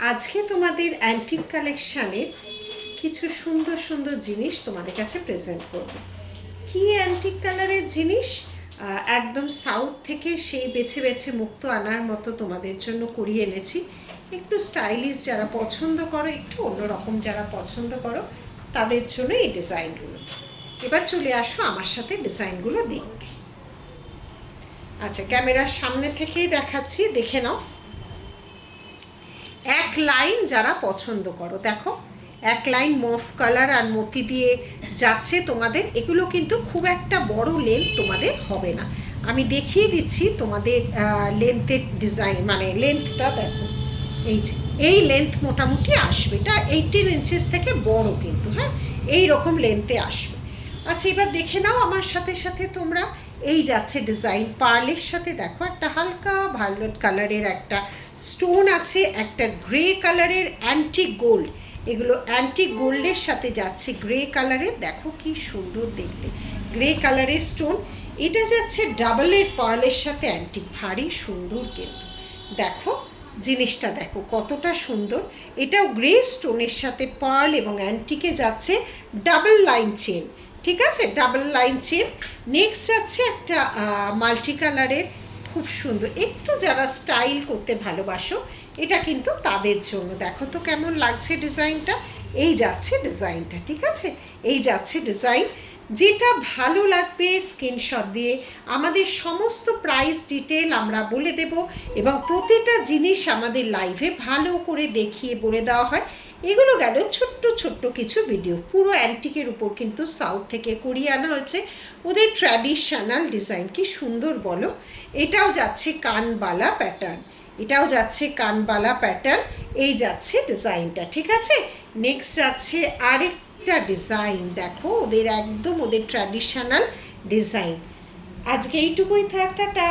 আজকে তোমাদের অ্যান্টিক কালেকশানের কিছু সুন্দর সুন্দর জিনিস তোমাদের কাছে প্রেজেন্ট করব। কি অ্যান্টিক কালারের জিনিস, একদম সাউথ থেকে সেই বেছে বেছে মুক্ত আনার মতো তোমাদের জন্য করিয়ে এনেছি। একটু স্টাইলিশ যারা পছন্দ করো, একটু অন্যরকম যারা পছন্দ করো, তাদের জন্য এই ডিজাইনগুলো। এবার চলে আসো আমার সাথে ডিজাইনগুলো দেখতে। আচ্ছা, ক্যামেরার সামনে থেকেই দেখাচ্ছি, দেখে নাও। এক লাইন যারা পছন্দ করো, দেখো এক লাইন মফ কালার আর মতি দিয়ে যাচ্ছে তোমাদের। এগুলো কিন্তু খুব একটা বড় লেন্থ তোমাদের হবে না, আমি দেখিয়ে দিচ্ছি তোমাদের লেন্থের ডিজাইন, মানে লেন্থটা দেখো। এই লেন্থ মোটামুটি আসবে, এটা 18 ইঞ্চেস থেকে বড় কিন্তু, হ্যাঁ এই রকম লেন্থে আসবে। আচ্ছা, এবার দেখে নাও আমার সাথে সাথে তোমরা। এই যাচ্ছে ডিজাইন পার্লের সাথে, দেখো একটা হালকা ভায়োলেট কালারের একটা স্টোন আছে, একটা গ্রে কালারের অ্যান্টিক গোল্ড। এগুলো অ্যান্টিক গোল্ডের সাথে যাচ্ছে গ্রে কালারের, দেখো কি সুন্দর দেখতে গ্রে কালারের স্টোন। এটা যাচ্ছে ডাবলের পার্লের সাথে অ্যান্টিক, ভারী সুন্দর কিন্তু। দেখো জিনিসটা দেখো কতটা সুন্দর। এটাও গ্রে স্টোনের সাথে পার্ল এবং অ্যান্টিকে যাচ্ছে ডাবল লাইন চেন, ঠিক আছে, ডাবল লাইন চেন। নেক্সট যাচ্ছে একটা মাল্টি কালারের, খুব সুন্দর। একটু যারা স্টাইল করতে ভালোবাসো, এটা কিন্তু তাদের জন্য। দেখো তো কেমন লাগছে ডিজাইনটা। এই যাচ্ছে ডিজাইনটা, ঠিক আছে, এই যাচ্ছে ডিজাইন। যেটা ভালো লাগবে স্ক্রিনশট দিয়ে আমাদের সমস্ত প্রাইস ডিটেল আমরা বলে দেব, এবং প্রতিটা জিনিস আমাদের লাইভে ভালো করে দেখিয়ে বলে দেওয়া হয়। এগুলো গেল ছোট্ট ছোট্ট কিছু ভিডিও। পুরো অ্যান্টিকের উপর কিন্তু সাউথ থেকে করিয়ে আনা হয়েছে, ওদের ট্র্যাডিশনাল ডিজাইন। কি সুন্দর বলো। এটাও যাচ্ছে কানবালা প্যাটার্ন, এটাও যাচ্ছে কানবালা প্যাটার্ন। এই যাচ্ছে ডিজাইনটা, ঠিক আছে। নেক্সট যাচ্ছে আরেকটা ডিজাইন, দেখো ওদের একদম ওদের ট্র্যাডিশনাল ডিজাইন। আজকে এইটুকুই থাক, টাটা।